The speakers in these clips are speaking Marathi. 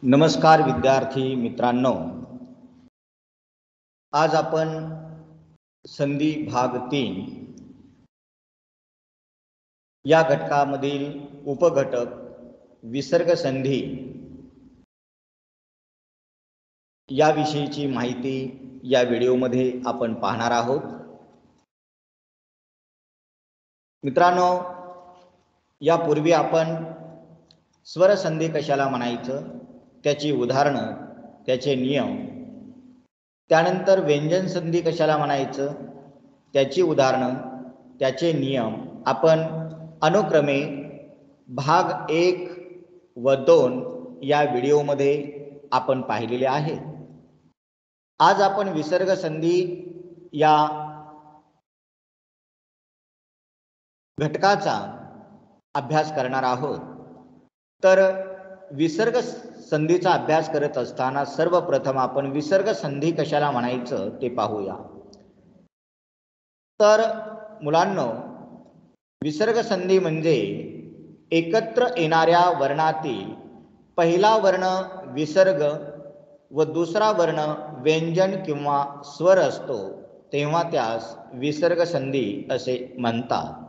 नमस्कार विद्यार्थी मित्रांनो, आज आपण संधी भाग 3 या घटकामधील उपघटक विसर्ग संधी याविषयीची माहिती या व्हिडिओमध्ये आपण पाहणार आहोत। मित्रांनो, यापूर्वी आपण स्वर संधी कशाला म्हणायचं, त्याची उदाहरणं, त्याचे नियम, त्यानंतर व्यंजन संधी कशाला म्हणायचं, त्याची उदाहरणं, त्याचे नियम आपण अनुक्रमे भाग 1 व 2 या व्हिडिओमध्ये आपण पाहिलेले आहे। आज आपण विसर्ग संधी या घटकाचा अभ्यास करणार आहोत। तर विसर्ग संधीचा अभ्यास करत असताना सर्वप्रथम आपण विसर्ग संधी कशाला म्हणायचं ते पाहूया। तर मुलांनो, विसर्ग संधी म्हणजे एकत्र येणाऱ्या वर्णातील पहिला वर्ण विसर्ग व दुसरा वर्ण व्यंजन किंवा स्वर असतो तेव्हा त्यास विसर्ग संधी असे म्हणतात।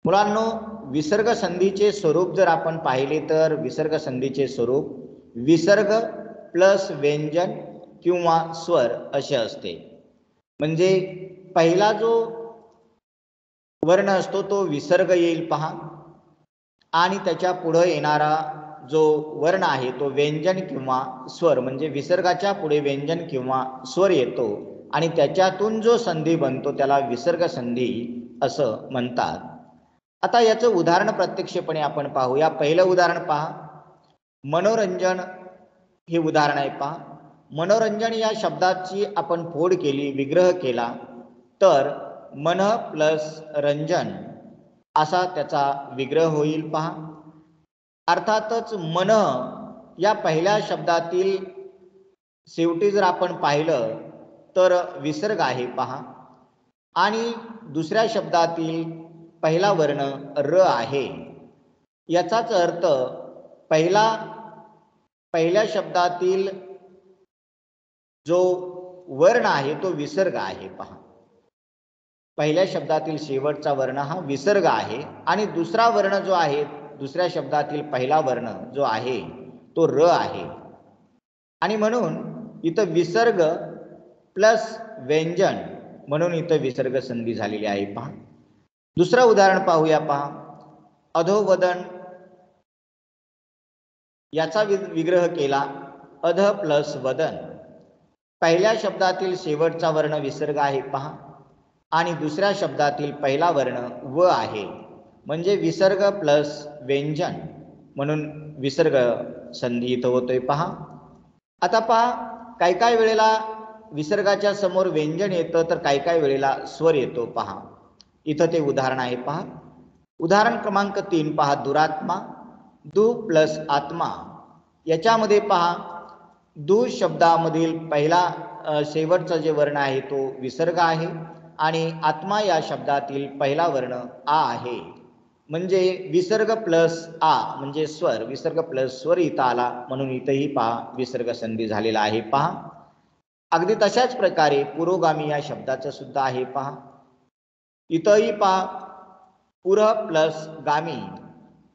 मुलांनो, विसर्ग संधीचे स्वरूप जर आपण पाहिले तर विसर्ग संधीचे स्वरूप विसर्ग प्लस व्यंजन किंवा स्वर असे असते। म्हणजे पहिला जो वर्ण असतो तो विसर्ग येईल पहा, आणि त्याच्या पुढे येणारा जो वर्ण आहे तो व्यंजन किंवा स्वर, म्हणजे विसर्गाच्या पुढे व्यंजन किंवा स्वर येतो आणि त्याच्यातून जो संधी बनतो त्याला विसर्ग संधी असं म्हणतात। आता याचं उदाहरण प्रत्यक्षपणे आपण पाहूया। पहिलं उदाहरण पहा, मनोरंजन हे उदाहरण आहे पहा। मनोरंजन या शब्दाची आपण फोड केली, विग्रह केला तर मन प्लस रंजन असा त्याचा विग्रह होईल पहा। अर्थातच मन या पहिल्या शब्दातील शेवटी जर आपण पाहिलं तर विसर्ग आहे पहा, आणि दुसऱ्या शब्दातील पहिला वर्ण र आहे। याचाच अर्थ पहिल्या शब्दातील जो वर्ण आहे तो विसर्ग आहे पहा। पहिल्या शब्दातील शेवटचा वर्ण हा विसर्ग आहे आणि दुसरा वर्ण जो आहे, दुसऱ्या शब्दातील पहिला वर्ण जो आहे तो र आहे, आणि म्हणून इथं विसर्ग प्लस व्यंजन म्हणून इथं विसर्ग संधी झालेली आहे पहा। दुसरं उदाहरण पाहूया पहा, अधोवदन याचा विग्रह केला अध प्लस वदन। पहिल्या शब्दातील शेवटचा वर्ण विसर्ग आहे पहा आणि दुसऱ्या शब्दातील पहिला वर्ण व आहे, म्हणजे विसर्ग प्लस व्यंजन म्हणून विसर्ग संधी इथं होतोय पहा। आता पहा, काही वेळेला विसर्गाच्या समोर व्यंजन येतं तर काही वेळेला स्वर येतो पहा। इथं ते उदाहरण आहे पहा। उदाहरण क्रमांक 3 पहा, दुरात्मा, दु प्लस आत्मा। याच्यामध्ये पहा, दु शब्दामधील पहिला शेवटचा जे वर्ण आहे तो विसर्ग आहे आणि आत्मा या शब्दातील पहिला वर्ण आ आहे, म्हणजे विसर्ग प्लस आ म्हणजे स्वर, विसर्ग प्लस स्वर इथं आला म्हणून इथंही पहा विसर्ग संधी झालेला आहे पहा। अगदी तशाच प्रकारे पुरोगामी या शब्दाचं सुद्धा आहे पहा। इथंही पहा पुर प्लस गामी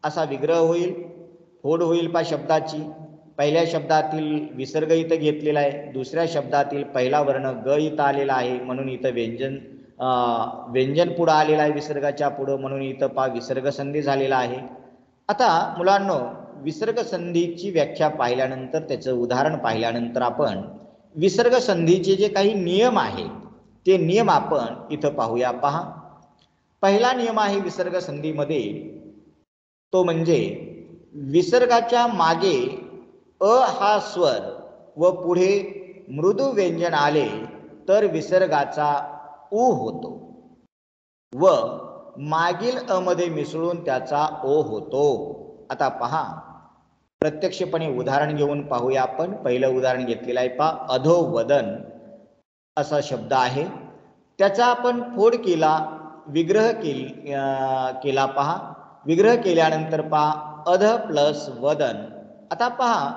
असा विग्रह होईल, फोड होईल पहा शब्दाची। पहिल्या शब्दातील विसर्ग इथं घेतलेला आहे, दुसऱ्या शब्दातील पहिला वर्ण ग इथं आलेला आहे म्हणून इथं व्यंजन पुढं आलेला आहे विसर्गाच्या पुढं, म्हणून इथं पहा विसर्ग संधी झालेला आहे। आता मुलांनो, विसर्ग संधीची व्याख्या पाहिल्यानंतर, त्याचं उदाहरण पाहिल्यानंतर आपण विसर्ग संधीचे जे काही नियम आहेत ते नियम आपण इथं पाहूया पहा। पहिला नियम आहे विसर्ग संधीमध्ये, तो म्हणजे विसर्गाच्या मागे अ हा स्वर व पुढे मृदू व्यंजन आले तर विसर्गाचा उ होतो व मागील अ मध्ये मिसळून त्याचा ओ होतो। आता पहा, प्रत्यक्षपणे उदाहरण घेऊन पाहूया आपण। पहिलं उदाहरण घेतलेलं आहे पहा, अधोवदन असा शब्द आहे, त्याचा आपण फोड केला, विग्रह केला पहा। विग्रह केल्यानंतर पहा अध प्लस वदन। आता पहा,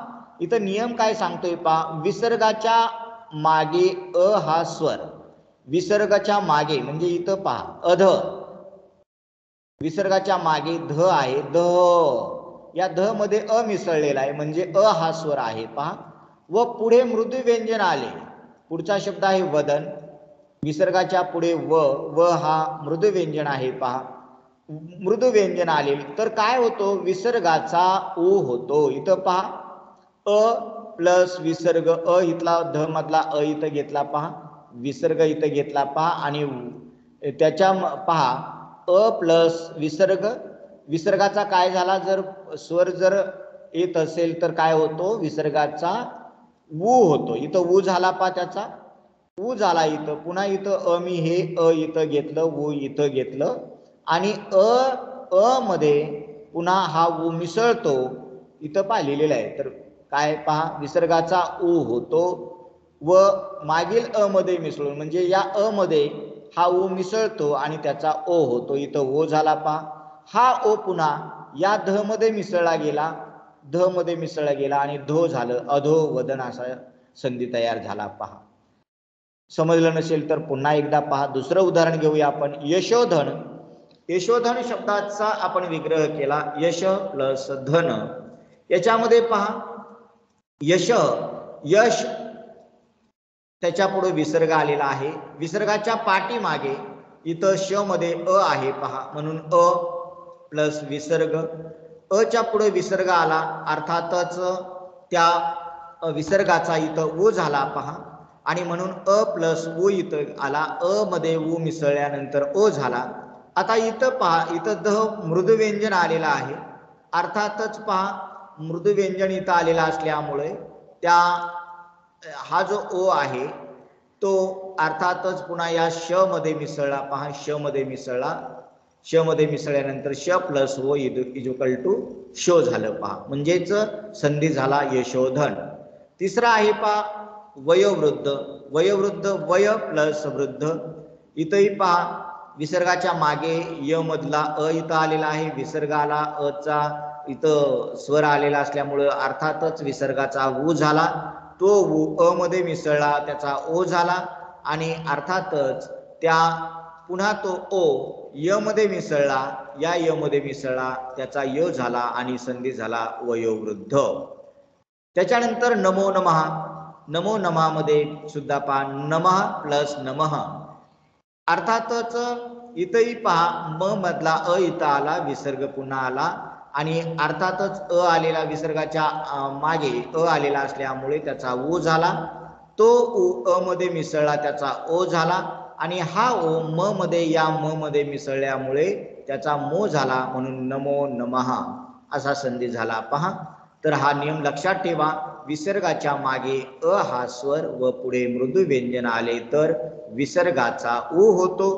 इथं नियम काय सांगतोय पहा, विसर्गाच्या मागे अ हा स्वर, विसर्गाच्या मागे म्हणजे इथं पहा अध, विसर्गाच्या मागे ध आहे, ध, या ध मध्ये अ मिसळलेला आहे म्हणजे अ हा स्वर आहे पहा. व पुढे मृदू व्यंजन आले, पुढचा शब्द आहे वदन, विसर्गाच्या पुढे व, व हा मृदू व्यंजन आहे पहा. मृदू व्यंजन आले तर काय होतो, विसर्गाचा ऊ होतो. इथं पहा अ प्लस विसर्ग, अ इथला ध मधला अ इथं घेतला पहा, विसर्ग इथं घेतला पहा आणि त्याच्या पहा अ प्लस विसर्ग, विसर्गाचा काय झाला, जर स्वर जर येत असेल तर काय होतो, विसर्गाचा ऊ होतो. इथं ऊ झाला पहा, त्याचा ऊ झाला इथं. पुन्हा इथं अ, मी हे अ इथं घेतलं, ऊ इथं घेतलं आणि अ मध्ये पुन्हा हा ऊ मिसळतो, इथं पहा लिहिलेलं आहे. तर काय पहा, विसर्गाचा ऊ होतो व मागील अ मध्ये मिसळून म्हणजे या अ मध्ये हा ओ मिसळतो आणि त्याचा ओ होतो. इथं ओ झाला पहा. हा ओ पुन्हा या ध मध्ये मिसळला गेला, ध मध्ये मिसळला गेला आणि धो झालं, अधो वदन असा संधी तयार झाला पहा. समजलं नसेल तर पुन्हा एकदा पहा. दुसरं उदाहरण घेऊया आपण. यशोधन, यशोधन शब्दाचा आपण विग्रह केला, यश प्लस धन. याच्यामध्ये पहा यश, यश त्याच्या पुढे विसर्ग आलेला आहे, विसर्गाच्या पाठीमागे इथं श मध्ये अ आहे पहा, म्हणून अ प्लस विसर्ग, अ च्या पुढे विसर्ग आला, अर्थातच त्या विसर्गाचा इथं ऊ झाला पहा आणि म्हणून अ प्लस ऊ इथं आला, अ मध्ये ऊ मिसळल्यानंतर ओ झाला. आता इथं पहा, इथं ध मृदू व्यंजन आलेला आहे, अर्थातच पहा मृदू व्यंजन इथं आलेला असल्यामुळे त्या हा जो ओ आहे तो अर्थातच पुन्हा या श मध्ये मिसळला पहा, श मध्ये मिसळला, श मध्ये मिसळल्यानंतर श प्लस ओ इक्वल टू शो झालं पहा, म्हणजेच संधी झाला यशोधन. तिसरा आहे पहा वयोवृद्ध, वयोवृद्ध वय प्लस वृद्ध. इथंही पहा विसर्गाच्या मागे य मधला अ इथं आलेला आहे, विसर्ग आला, अ चा इथं स्वर आलेला असल्यामुळं अर्थातच विसर्गाचा ऊ झाला, तो ऊ अ मध्ये मिसळला, त्याचा ओ झाला आणि अर्थातच त्या पुन्हा तो ओ य मध्ये मिसळला, या य मध्ये मिसळला, त्याचा य झाला आणि संधी झाला वयोवृद्ध. त्याच्यानंतर नमो नमः, नमो नमः मध्ये सुद्धा पहा नमः प्लस नमः, अर्थातच इथंही पहा म मधला अ इथं आला, विसर्ग पुन्हा आला आणि अर्थातच अ आलेला विसर्गाच्या मागे अ आलेला असल्यामुळे त्याचा ओ झाला, तो ओ अ मध्ये मिसळला, त्याचा ओ झाला आणि हा ओ म मध्ये या म मध्ये मिसळल्यामुळे त्याचा मो झाला, म्हणून नमो नमः असा संधी झाला पहा. तर हा नियम लक्षात ठेवा, विसर्गाच्या मागे अ हा स्वर व पुढे मृदू व्यंजन आले तर विसर्गाचा ऊ होतो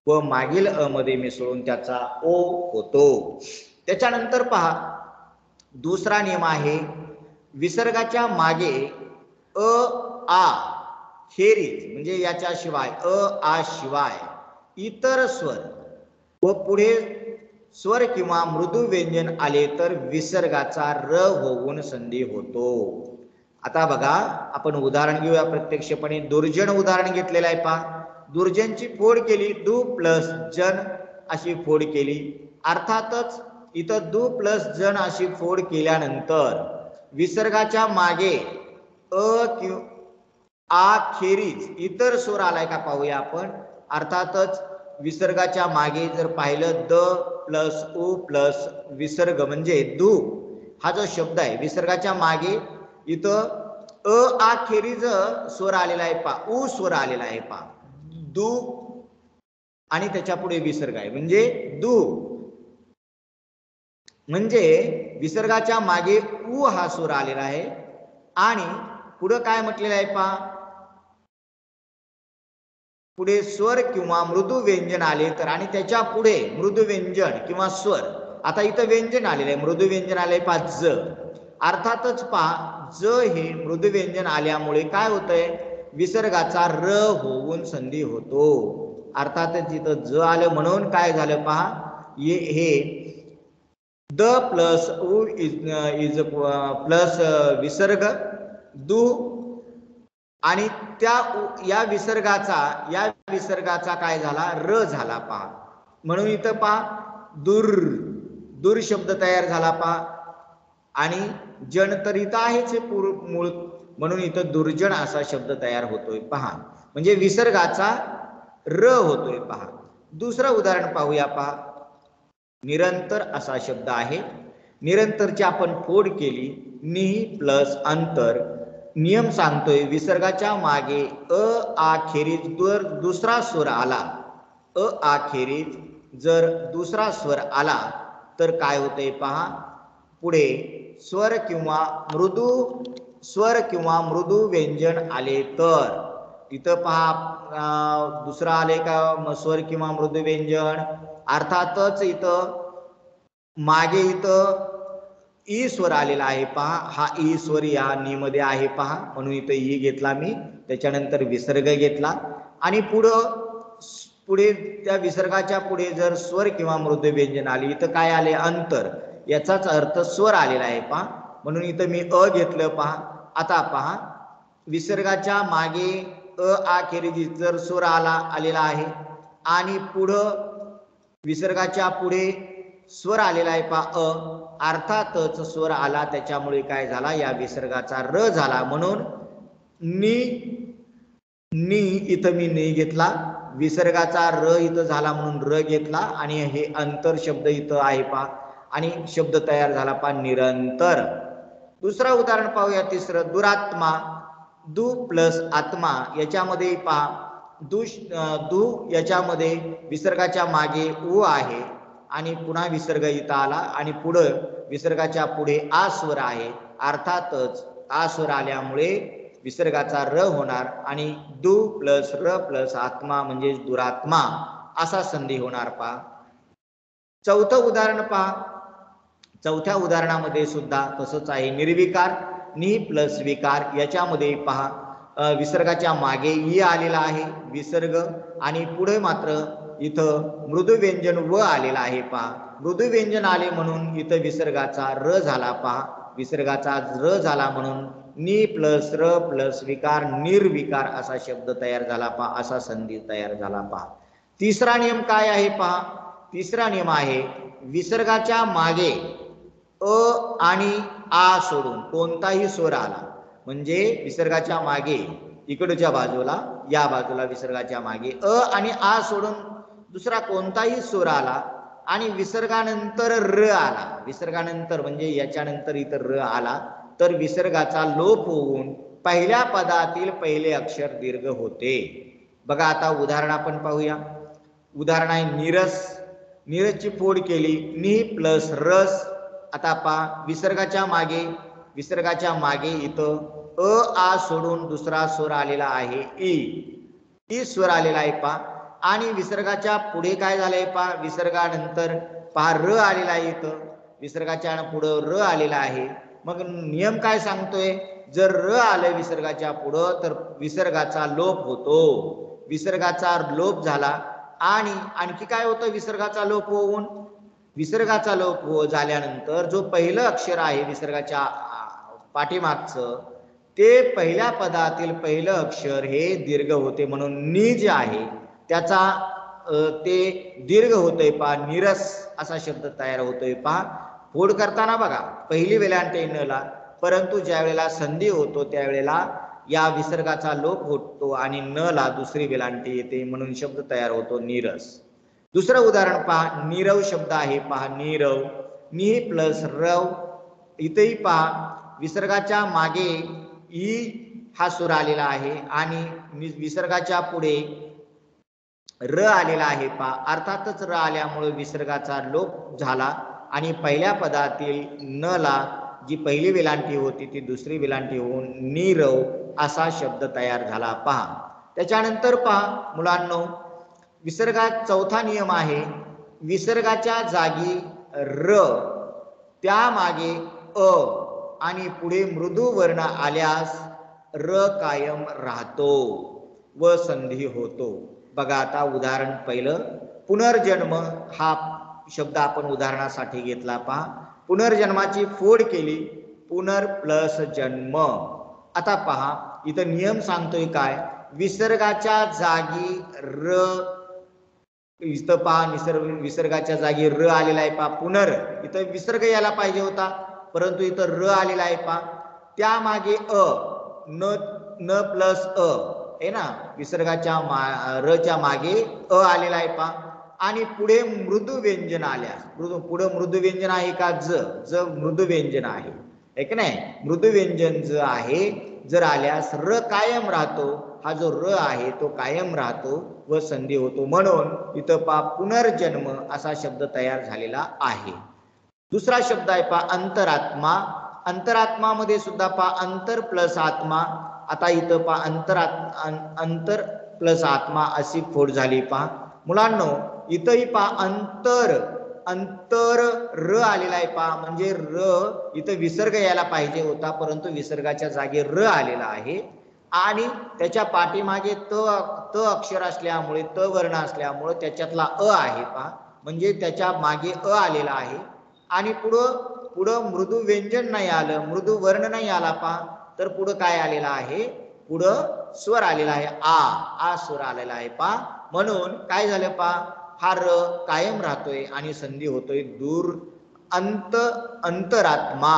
व मागील अ मध्ये मिसळून त्याचा ओ होतो. त्याच्यानंतर पहा दुसरा नियम आहे, विसर्गाच्या मागे अ आ खेरीज म्हणजे याच्याशिवाय अ आ शिवाय इतर स्वर व पुढे स्वर किंवा मृदू व्यंजन आले तर विसर्गाचा र होऊन संधी होतो. आता बघा आपण उदाहरण घेऊया प्रत्यक्षपणे. दुर्जन उदाहरण घेतलेलं आहे पहा. दुर्जनची फोड केली, दु प्लस जन अशी फोड केली, अर्थातच इथं दु प्लस जन अशी फोड केल्यानंतर विसर्गाच्या मागे अ किंवा आ खेरीज इतर स्वर आलाय का पाहूया आपण. अर्थातच विसर्गाच्या मागे जर पाहिलं द प्लस उ प्लस विसर्ग म्हणजे दु हा जो शब्द आहे, विसर्गाच्या मागे इथं अ आ खेरीज स्वर आलेला आहे पहा, उ स्वर आलेला आहे पहा, दु आणि त्याच्या पुढे विसर्ग आहे म्हणजे दु, म्हणजे विसर्गाच्या मागे उ हा स्वर आलेला आहे आणि पुढे काय म्हटलेलं आहे पहा, पुढे स्वर किंवा मृदू व्यंजन आले तर आणि त्याच्या पुढे मृदू व्यंजन किंवा स्वर. आता इथं व्यंजन आलेलं आहे, मृदू व्यंजन आलंय पहा ज, अर्थातच पहा ज हे मृदू व्यंजन आल्यामुळे काय होतंय, विसर्गाचा र होऊन संधी होतो. अर्थातच इथं ज आलं म्हणून काय झालं पहा, हे द प्लस उ इज प्लस विसर्ग दु आणि या विसर्गाचा काय झाला र झाला पहा. म्हणून इथं पहा दूर शब्द तयार झाला पहा. आणि जन तर इथं आहेच मूळ, म्हणून इथं दुर्जन असा शब्द तयार होतोय पहा. म्हणजे विसर्गाचा र होतोय पहा. दुसरं उदाहरण पाहूया पहा. निरंतर असा शब्द आहे. निरंतरची आपण फोड केली. नि प्लस अंतर. नियम सांगतोय विसर्गाच्या मागे अ आखेरीज जर दुसरा स्वर आला, अ आखेरीज जर दुसरा स्वर आला तर काय होतंय पहा. पुढे स्वर किंवा मृदू व्यंजन आले तर. इथं पहा दुसरा आले का स्वर किंवा मृदू व्यंजन. अर्थातच इथं मागे इथं ई स्वर आलेला आहे पहा. हा ई स्वर या नी मध्ये आहे पहा, म्हणून इथं ई घेतला मी. त्याच्यानंतर विसर्ग घेतला आणि पुढे त्या विसर्गाच्या पुढे जर स्वर किंवा मृदू व्यंजन आली, इथं काय आले अंतर. याचाच अर्थ स्वर आलेला आहे पहा, म्हणून इथं मी अ घेतलं पहा. आता पहा विसर्गाच्या मागे अ आखेरीज जर स्वर आलेला आहे आणि पुढं विसर्गाच्या पुढे स्वर आलेला आहे पहा अ. अर्थातच स्वर आला त्याच्यामुळे काय झाला या विसर्गाचा र झाला, म्हणून नी इथं मी नी घेतला. विसर्गाचा र इथं झाला म्हणून र घेतला आणि हे अंतर शब्द इथं आहे पहा आणि शब्द तयार झाला पहा निरंतर. दुसरं उदाहरण पाहूया. तिसरं दुरात्मा. दु प्लस आत्मा याच्यामध्ये पहा दु याच्यामध्ये विसर्गाच्या मागे उ आहे आणि पुन्हा विसर्ग इथं आला आणि पुढं विसर्गाच्या पुढे आ स्वर आहे. अर्थातच आ स्वर आल्यामुळे विसर्गाचा र होणार आणि दु प्लस र प्लस आत्मा म्हणजे दुरात्मा असा संधी होणार पहा. चौथं उदाहरण पहा. चौथ्या उदाहरणामध्ये सुद्धा तसंच आहे. निर्विकार. नि प्लस विकार याच्यामध्ये पहा विसर्गाच्या मागे ई आलेला आहे विसर्ग आणि पुढे मात्र इथं मृदू व्यंजन व आलेला आहे पहा. मृदू व्यंजन आले म्हणून इथं विसर्गाचा र झाला पहा. विसर्गाचा र झाला म्हणून नि प्लस र प्लस विकार निर्विकार असा शब्द तयार झाला पहा, असा संधी तयार झाला पहा. तिसरा नियम काय आहे पहा. तिसरा नियम आहे विसर्गाच्या मागे अ आणि आ सोडून कोणताही स्वर आला म्हणजे विसर्गाच्या मागे इकडच्या बाजूला या बाजूला विसर्गाच्या मागे अ आणि आ सोडून दुसरा कोणताही स्वर आला आणि विसर्गानंतर र आला, विसर्गानंतर म्हणजे याच्यानंतर इतर र आला तर विसर्गाचा लोप होऊन पहिल्या पदातील पहिले अक्षर दीर्घ होते. बघा आता उदाहरण आपण पाहूया. उदाहरण आहे नीरस. नीरसची फोड केली. नि प्लस रस. आता पहा विसर्गाच्या मागे इथं अ आ सोडून दुसरा स्वर आलेला आहे ई स्वर आलेला आहे पहा आणि विसर्गाच्या पुढे काय झालंय पहा विसर्गानंतर पहा र आलेला आहे. इथं विसर्गाच्या पुढं र आलेला आहे. मग नियम काय सांगतोय जर र आलं विसर्गाच्या पुढं तर विसर्गाचा लोप होतो. विसर्गाचा लोप झाला आणि आणखी काय होतं विसर्गाचा लोप होऊन विसर्गाचा लोप झाल्यानंतर जो पहिलं अक्षर आहे विसर्गाच्या पाठीमागचं ते पहिल्या पदातील पहिलं अक्षर हे दीर्घ होते म्हणून नी जे आहे त्याचा ते दीर्घ होतोय पहा. नीरस असा शब्द तयार होतोय पहा. फोड करताना बघा पहिली वेलांटी नला, परंतु ज्या वेळेला संधी होतो त्यावेळेला या विसर्गाचा लोप होतो आणि न ला दुसरी वेलांटी येते म्हणून शब्द तयार होतो नीरस. दुसरं उदाहरण पहा. नीरव शब्द आहे पहा. नीरव. नि प्लस रव. इथेही पहा विसर्गाच्या मागे ई हा सूर आलेला आहे आणि विसर्गाच्या पुढे र आलेला आहे पहा. अर्थातच र आल्यामुळे विसर्गाचा लोप झाला आणि पहिल्या पदातील न ला जी पहिली वेलांटी होती ती दुसरी वेलांटी होऊन नीरव असा शब्द तयार झाला पहा. त्याच्यानंतर पहा मुलांनो विसर्गात चौथा नियम आहे विसर्गाच्या जागी र त्यामागे अ आणि पुढे मृदू वर्ण आल्यास र कायम राहतो व संधी होतो. बघा आता उदाहरण पहिलं पुनर्जन्म. हा शब्द आपण उदाहरणासाठी घेतला पहा. पुनर्जन्माची फोड केली, पुनर प्लस जन्म. आता पहा इथं नियम सांगतोय काय, विसर्गाच्या जागी र, इथं पहा विसर्गाच्या जागी र आलेला आहे पहा. पुनर इथं विसर्ग यायला पाहिजे होता, परंतु इथं र आलेला आहे पहा. त्यामागे अ, न प्लस अ आहे ना, विसर्गाच्या रच्या मागे अ आलेला आहे पहा. आणि पुढे मृदू व्यंजन आल्यास, पुढे मृदू व्यंजन आहे का, ज मृदू व्यंजन आहे की नाही. मृदू व्यंजन ज आहे जर आल्यास र कायम राहतो, हा जो र आहे तो कायम राहतो व संधी होतो. म्हणून इथं पहा पुनर्जन्म असा शब्द तयार झालेला आहे. दुसरा शब्द आहे पहा अंतरात्मा. अंतरात्मामध्ये सुद्धा पहा अंतर प्लस आत्मा. आता इथं पहा अंतर प्लस आत्मा अशी फोड झाली पहा. मुलांनो इथंही पहा अंतर र आलेला आहे पहा. म्हणजे र इथं विसर्ग यायला पाहिजे होता, परंतु विसर्गाच्या जागी र आलेला आहे. आणि त्याच्या पाठीमागे त अक्षर असल्यामुळे, त वर्ण असल्यामुळे त्याच्यातला अ आहे पहा. म्हणजे त्याच्या मागे अ आलेला आहे. आणि पुढं मृदू व्यंजन नाही आलं, मृदू वर्ण नाही आला पहा, तर पुढं काय आलेला आहे, पुढं स्वर आलेला आहे, आ स्वर आलेला आहे पहा. म्हणून काय झालं पहा, हा र कायम राहतोय आणि संधी होतोय दूर. अंतरात्मा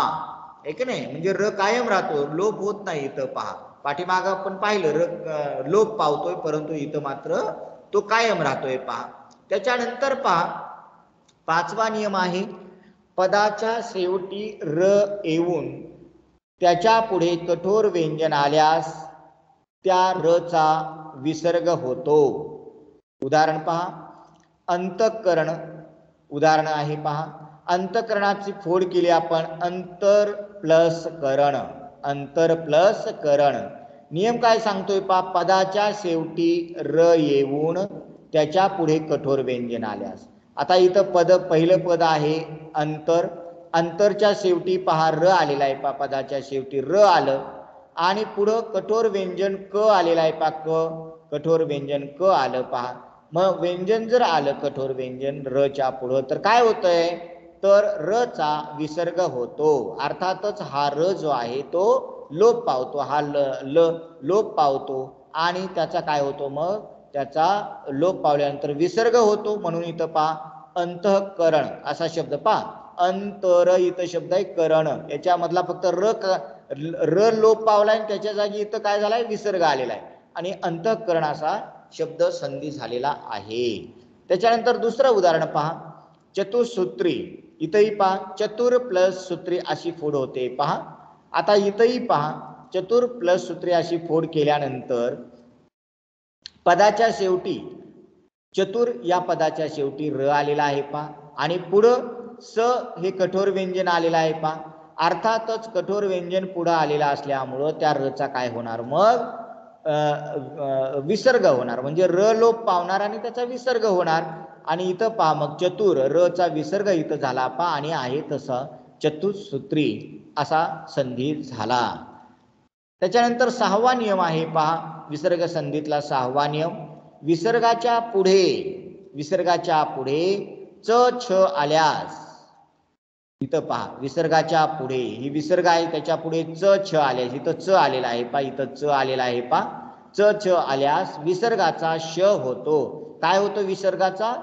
आहे की नाही, म्हणजे र कायम राहतो, लोप होत नाही. इथं पहा पाठीमाग आपण पाहिलं र लोप पावतोय, परंतु इथं मात्र तो कायम राहतोय पहा. त्याच्यानंतर पहा पाचवा नियम आहे, पदाच्या शेवटी र येऊन त्याच्या पुढे कठोर व्यंजन आल्यास त्या र चा विसर्ग होतो. उदाहरण पहा, अंतःकरण उदाहरण आहे पहा. अंतःकरणाची फोड केली आपण, अंतर प्लस करण, अंतर प्लस करण. नियम काय सांगतोय पहा, पदाच्या शेवटी र येऊन त्याच्या पुढे कठोर व्यंजन आल्यास. आता इथं पहिलं पद आहे अंतर, अंतरच्या शेवटी पहा र आलेला आहे पहा, पदाच्या शेवटी र आलं आणि पुढं कठोर व्यंजन क आलेला आहे पहा, कठोर व्यंजन क आलं पहा. मग व्यंजन जर आलं कठोर व्यंजन र च्या पुढं तर काय होतंय, तर र चा विसर्ग होतो. अर्थातच हा र जो आहे तो लोप पावतो, हा लोप पावतो आणि त्याचा काय होतो, मग त्याचा लोप पावल्यानंतर विसर्ग होतो. म्हणून इथं पहा अंतःकरण असा शब्द पहा. अंतर इथं शब्द आहे करण, याच्यामधला फक्त र लोप पावलाय आणि त्याच्या जागी इथं काय झालाय, विसर्ग आलेला आहे आणि अंतःकरण असा शब्द संधी झालेला आहे. त्याच्यानंतर दुसरं उदाहरण पहा, चतुसूत्री. इथंही पहा चतुर प्लस सूत्री अशी फोड होते पहा. आता इथंही पहा चतुर प्लस सूत्री अशी फोड केल्यानंतर पदाच्या शेवटी चतुर या पदाच्या शेवटी र आलेला आहे पहा आणि पुढं स हे कठोर व्यंजन आलेलं आहे पहा. अर्थातच कठोर व्यंजन पुढं आलेला असल्यामुळं त्या र चा काय होणार, मग विसर्ग होणार, म्हणजे र लोप पावणार आणि त्याचा विसर्ग होणार. आणि इथं पहा मग चतुर र चा विसर्ग इथं झाला पहा आणि आहे तसं चतुसूत्री असा संधी झाला. त्याच्यानंतर सहावा नियम आहे पहा, विसर्ग संधीतला सहावा नियम, विसर्गाच्या पुढे च छ आल्यास. इथं पहा विसर्गाच्या पुढे, ही विसर्ग आहे त्याच्या पुढे च छ आल्यास, इथं च आलेला आहे पहा, इथं च आलेला आहे पहा. च छ आल्यास विसर्गाचा श होतो. काय होतो विसर्गाचा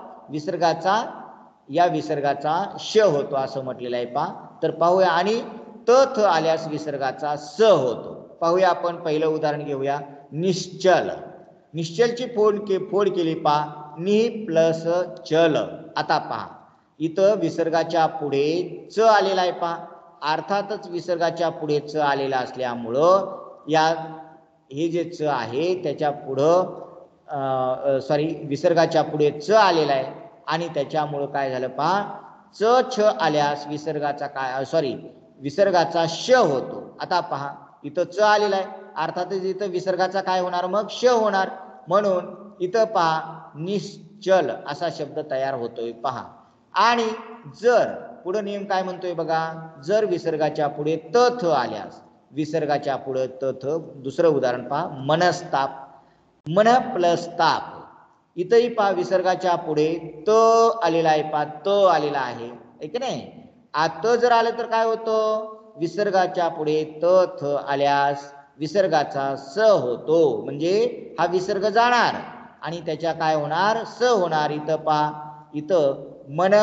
या विसर्गाचा श होतो असं म्हटलेलं आहे पहा. तर पाहूया, आणि त थ आल्यास विसर्गाचा स होतो. पाहूया आपण पहिलं उदाहरण घेऊया, निश्चल. निश्चलची फोड केली पहा, नि प्लस चल. आता पहा इथं विसर्गाच्या पुढे च आलेला आहे पहा. अर्थातच विसर्गाच्या पुढे च आलेला असल्यामुळं या हे जे च आहे त्याच्या पुढं विसर्गाच्या पुढे च आलेला आहे आणि त्याच्यामुळं काय झालं पहा, च छ आल्यास विसर्गाचा विसर्गाचा श होतो. आता पहा इथं च आलेला आहे, अर्थातच इथं विसर्गाचा काय होणार, मग श होणार. म्हणून इथं पहा निश्चल असा शब्द तयार होतोय पहा. आणि जर पुढे नियम काय म्हणतोय बघा, जर विसर्गाच्या पुढे त थ आल्यास, विसर्गाच्या पुढे त थ. दुसरं उदाहरण पहा, मनस्ताप. मन प्लस ताप, इथंही पहा विसर्गाच्या पुढे त आलेला आहे पहा त आलेला आहे की नाही. त जर आलं तर काय होतं विसर्गाच्या पुढे त थ आल्यास विसर्गाचा स होतो म्हणजे हा विसर्ग जाणार आणि त्याच्या काय होणार स होणार. इथं पहा इथं मन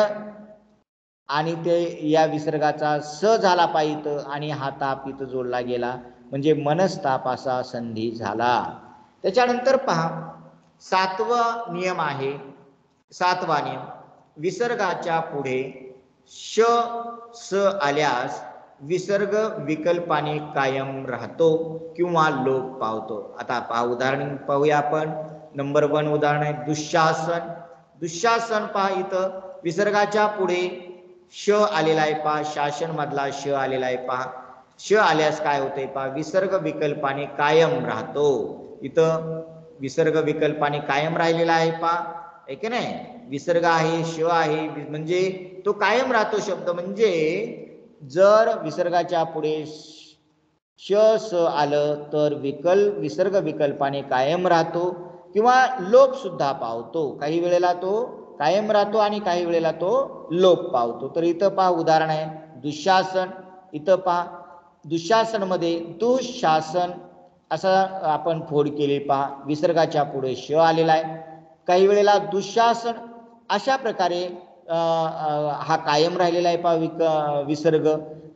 आणि ते या विसर्गाचा स झाला पाहिजे आणि हा ताप इथं जोडला गेला म्हणजे मनस्ताप असा संधी झाला. त्याच्यानंतर पहा सातवा नियम आहे. सातवा नियम विसर्गाच्या पुढे श स आल्यास विसर्ग विकल्पाने कायम राहतो किंवा लोप पावतो. आता पहा उदाहरण पाहूया आपण. नंबर 1 उदाहरण आहे दुःशासन. दुःशासन पहा इथं विसर्गाच्या पुढे श आलेला आहे पहा. शासन मधला श आलेला आहे पहा. श आल्यास काय होते पहा विसर्ग विकल्पाने कायम राहतो. इथं विसर्ग विकल्पाने कायम राहिलेला आहे पहा आहे की नाही. विसर्ग आहे श आहे म्हणजे तो कायम राहतो शब्द. म्हणजे जर विसर्गाच्या पुढे श स आलं तर विसर्ग विकल्पाने कायम राहतो किंवा लोप सुद्धा पावतो. काही वेळेला तो कायम राहतो आणि काही वेळेला तो लोप पावतो. तर इथं पहा उदाहरण आहे दुःशासन. इथं पहा दुःशासन मध्ये दुःशासन असा आपण फोड केली पहा. विसर्गाच्या पुढे श आलेला आहे. काही वेळेला दुःशासन अशा प्रकारे हा कायम राहिलेला आहे पहा विसर्ग.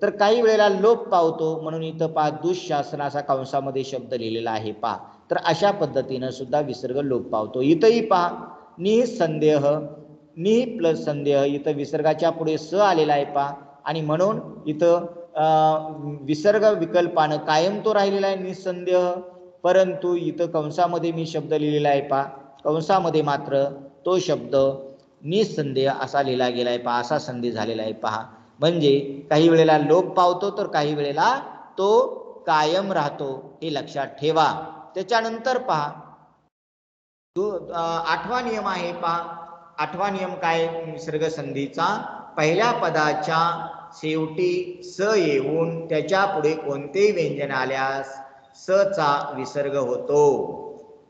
तर काही वेळेला लोप पावतो म्हणून इथं पहा दुःशासन असा कंसामध्ये शब्द लिहिलेला आहे पहा. तर अशा पद्धतीनं सुद्धा विसर्ग लोप पावतो. इथंही पहा निसंदेह नि प्लस संदेह इथं विसर्गाच्या पुढे स आलेला आहे पहा आणि म्हणून इथं विसर्ग विकल्पानं कायम तो राहिलेला आहे निसंदेह. परंतु इथं कंसामध्ये मी शब्द लिहिलेला आहे पहा. कंसामध्ये मात्र तो शब्द निसंदेह असा लिहिला गेला आहे पहा. असा संधी झालेला आहे पहा. म्हणजे काही वेळेला लोप पावतो तर काही वेळेला तो कायम राहतो हे लक्षात ठेवा. त्याच्यानंतर पहा आठवा नियम आहे पहा. आठवा नियम काय विसर्ग संधीचा पहिल्या पदाच्या शेवटी स येऊन त्याच्या पुढे कोणतेही व्यंजन आल्यास स चा विसर्ग होतो.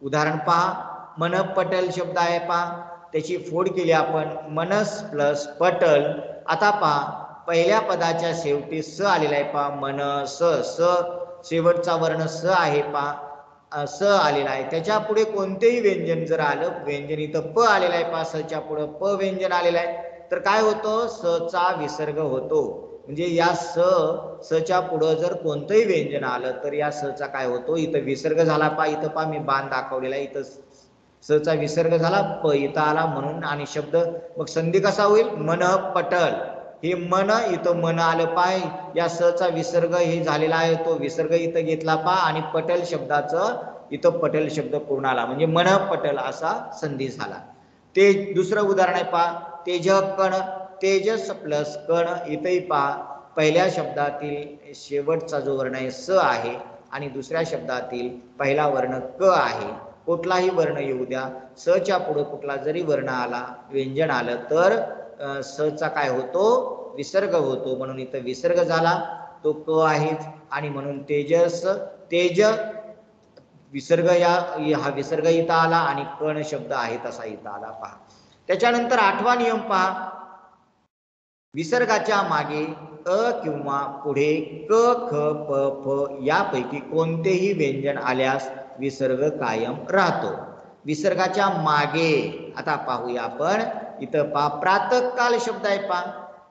उदाहरण पहा मनपटल शब्द आहे पहा. त्याची फोड केली आपण मनस प्लस पटल. आता पहा पहिल्या पदाच्या शेवटी स आलेला आहे पहा मनस. स शेवटचा वर्ण स आहे पहा. स आलेला आहे. त्याच्या पुढे कोणतेही व्यंजन जर आलं व्यंजन इथं प आलेला आहे पहा. सच्या पुढे प व्यंजन आलेलं आहे तर काय होतं स चा विसर्ग होतो. म्हणजे या सच्या पुढे जर कोणतंही व्यंजन आलं तर या सचा काय होतो इथं विसर्ग झाला पहा. इथं पहा मी बाण दाखवलेला आहे. इथं सचा विसर्ग झाला प इथं आला म्हणून आणि शब्द मग संधी कसा होईल मन पटल. हे मन इथं मन आलं पाय या सचा विसर्ग हे झालेला आहे तो विसर्ग इथं घेतला पहा आणि पटल शब्दाचं इथं पटल शब्द पूर्ण आला म्हणजे मन पटल असा संधी झाला. ते दुसरं उदाहरण आहे पहा तेज कण. तेजस प्लस कण. इथंही पहा पहिल्या शब्दातील शेवटचा जो वर्ण आहे स आहे आणि दुसऱ्या शब्दातील पहिला वर्ण क आहे. कुठलाही वर्ण येऊ द्या सच्या पुढे कुठला जरी वर्ण आला व्यंजन आलं तर सचा काय होतो विसर्ग होतो. म्हणून इथं विसर्ग झाला तो क आहेच आणि म्हणून तेजस तेज विसर्ग हा विसर्ग इथं आला आणि कण शब्द आहे तसा इथं आला पहा. त्याच्यानंतर आठवा नियम पहा विसर्गाच्या मागे अ किंवा पुढे क ख प फ यापैकी कोणतेही व्यंजन आल्यास विसर्ग कायम राहतो. विसर्गाच्या मागे आता पाहूया आपण. इथं पहा प्रातःकाल शब्द आहे पहा.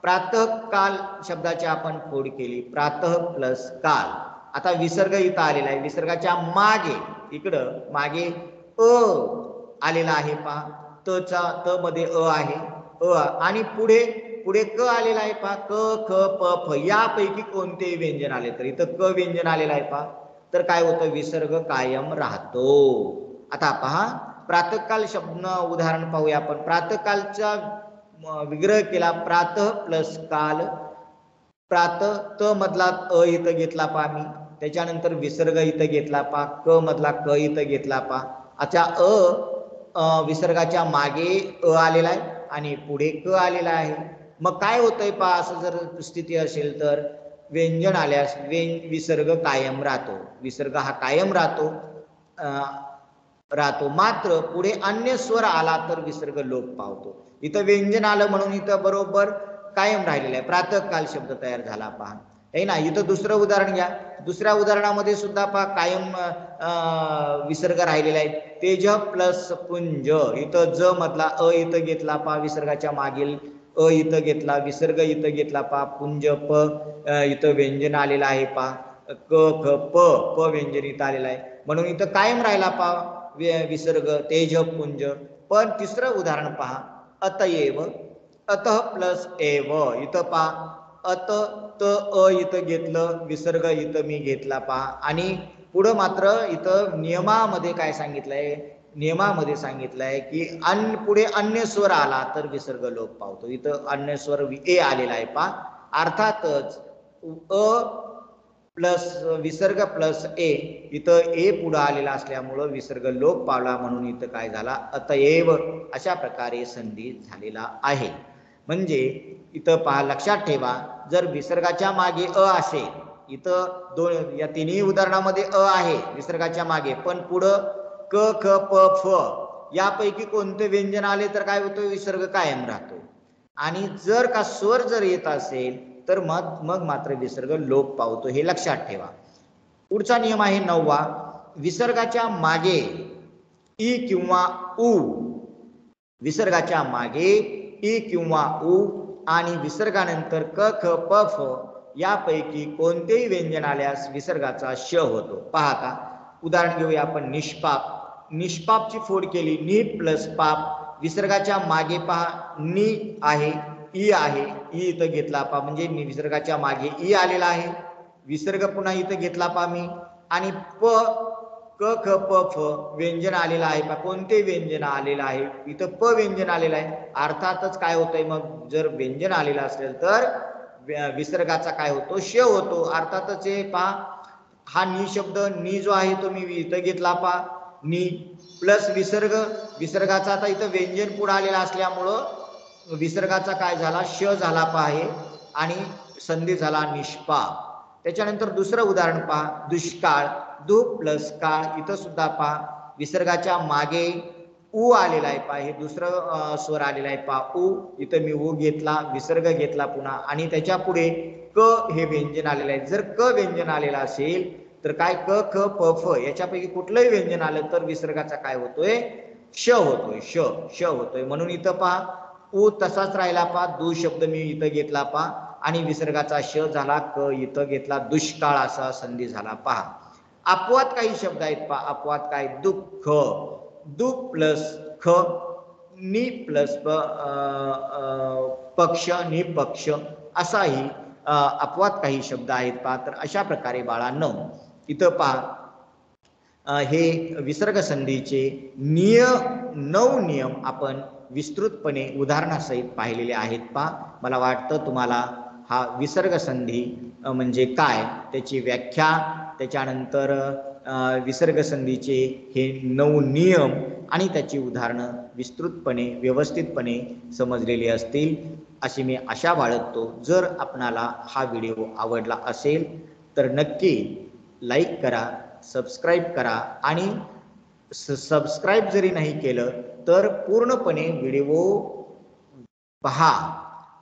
प्रातःकाल शब्दाची आपण फोड केली प्रातः प्लस काल. आता विसर्ग इथं आलेला आहे. विसर्गाच्या मागे इकडं मागे अ आलेला आहे पहा. त मध्ये अ आहे आणि पुढे पुढे क आलेला आहे पहा. क ख प फ यापैकी कोणतेही व्यंजन आले तर इथं क व्यंजन आलेलं आहे पहा. तर काय होतं विसर्ग कायम राहतो. आता पहा प्रातःकाल शब्द उदाहरण पाहूया आपण. प्रातःकालचा विग्रह केला प्रातः प्लस काल. प्रातः त मधला अ इथं घेतला पहा मी. त्याच्यानंतर विसर्ग इथं घेतला पहा. क मधला क इथं घेतला पहा. आता विसर्गाच्या मागे अ आलेला आहे आणि पुढे क आलेला आहे. मग काय होतंय पहा असं जर स्थिती असेल तर व्यंजन आल्यास विसर्ग कायम राहतो. विसर्ग हा कायम राहतो. राहतो, मात्र पुढे अन्य स्वर आला तर विसर्ग लोप पावतो. इथं व्यंजन आलं म्हणून इथं बरोबर कायम राहिलेलं आहे. प्रातःकाल शब्द तयार झाला पहा, आहे ना. इथं दुसरं उदाहरण घ्या. दुसऱ्या उदाहरणामध्ये सुद्धा पहा कायम विसर्ग राहिलेला आहे. तेज प्लस पुंज, इथं ज मधला अ इथं घेतला पहा, विसर्गाच्या मागील अ इथं घेतला, विसर्ग इथं घेतला पहा, पुंज प इथं व्यंजन आलेलं आहे पहा, क ख प व्यंजन इथं आलेलं आहे, म्हणून इथं कायम राहिला पहा विसर्ग तेज पुंज. पण तिसरं उदाहरण पहा, अतएव, अतः प्लस एव, इथं पहा अत त अ इथं घेतलं, विसर्ग इथं मी घेतला पहा, आणि पुढं मात्र इथं नियमामध्ये काय सांगितलंय, नियमामध्ये सांगितलंय की पुढे अन्य स्वर आला तर विसर्ग लोप पावतो. इथं अन्य स्वर ए आलेला आहे पहा. अर्थातच अ प्लस विसर्ग प्लस ए, इथं ए पुढे आलेला असल्यामुळं विसर्ग लोप पावला, म्हणून इथं काय झाला, अतएव अशा प्रकारे संधी झालेला आहे. म्हणजे इथं पहा, लक्षात ठेवा, जर विसर्गाच्या मागे अ असेल, इथं या तिन्ही उदाहरणामध्ये अ आहे विसर्गाच्या मागे, पण पुढं क ख प फ यापैकी कोणते व्यंजन आले तर काय होतं, विसर्ग कायम राहतो. आणि जर का स्वर जर येत असेल तर मग मात्र विसर्ग लोप पावतो, हे लक्षात ठेवा. पुढचा नियम आहे 9वा, विसर्गाच्या मागे ई किंवा उ, विसर्गाच्या मागे ई किंवा उ आणि विसर्गानंतर क ख प फ यापैकी कोणतेही व्यंजन आल्यास विसर्गाचा श होतो. पहा का, उदाहरण घेऊया आपण. निष्पाप, निष्पापची फोड केली, नि प्लस पाप, विसर्गाच्या मागे पहा नि आहे, ई आहे, ई इथं घेतला पहा, म्हणजे विसर्गाच्या मागे ई आलेला आहे, विसर्ग पुन्हा इथं घेतला पहा मी, आणि प क ख प फ व्यंजन आलेलं आहे पहा. कोणते व्यंजन आलेलं आहे, इथं प व्यंजन आलेलं आहे. अर्थातच काय होतंय, मग जर व्यंजन आलेलं असेल तर विसर्गाचा काय होतो, श होतो. अर्थातच हे पहा, हा नि शब्द, नि जो आहे तो मी इथं घेतला पहा, नि प्लस विसर्ग, विसर्गाचा आता इथं व्यंजन पुढे आलेला असल्यामुळं विसर्गाचा काय झाला, श झाला पहा हे, आणि संधी झाला निष्पाप. त्याच्यानंतर दुसरं उदाहरण पहा, दुष्काळ, दु प्लस काळ, इथं सुद्धा पहा विसर्गाच्या मागे उ आलेला आहे पहा, हे दुसरं स्वर आलेला आहे पहा, उ, इथं मी उ घेतला, विसर्ग घेतला पुन्हा, आणि त्याच्या पुढे क हे व्यंजन आलेलं आहे. जर क व्यंजन आलेलं असेल तर काय, क ख प फ याच्यापैकी कुठलंही व्यंजन आलं तर विसर्गाचा काय होतोय, श होतोय, श होतोय. म्हणून इथं पहा उ तसाच राहिला पहा, दु शब्द मी इथं घेतला पहा, आणि विसर्गाचा श झाला, क इथं घेतला, दुष्काळ असा संधी झाला पहा. अपवाद काही शब्द आहेत पहा, अपवाद काय, दुःख, दु प्लस ख, नि प्लस पक्ष, निपक्ष, असाही अपवाद काही शब्द आहेत पहा. तर अशा प्रकारे बाळांनो इथं पहा हे विसर्ग संधीचे 9 नियम आपण विस्तृतपणे उदाहरणासहित पाहिलेले आहेत पहा. मला वाटतं तुम्हाला हा विसर्ग संधी म्हणजे काय, त्याची व्याख्या, त्याच्यानंतर विसर्ग संधीचे हे 9 नियम आणि त्याची उदाहरणं विस्तृतपणे व्यवस्थितपणे समजलेली असतील अशी मी आशा बाळगतो. जर आपणाला हा व्हिडिओ आवडला असेल तर नक्की लाईक करा, सबस्क्राईब करा, आणि सबस्क्राईब जरी नाही केलं तर पूर्णपणे व्हिडिओ पहा,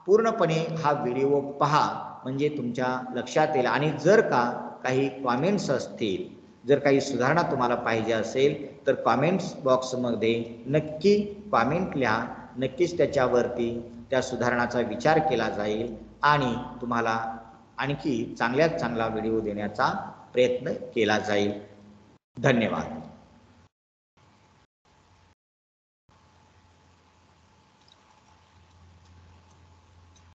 पूर्णपणे हा व्हिडिओ पहा, म्हणजे तुमच्या लक्षात येईल. आणि जर का काही कॉमेंट्स असतील, जर काही सुधारणा तुम्हाला पाहिजे असेल तर कॉमेंट्स बॉक्समध्ये नक्की कॉमेंट लिहा, नक्कीच त्याच्यावरती त्या सुधारणाचा विचार केला जाईल आणि तुम्हाला आणखी चांगल्यात चांगला व्हिडिओ देण्याचा प्रयत्न केला जाईल. धन्यवाद.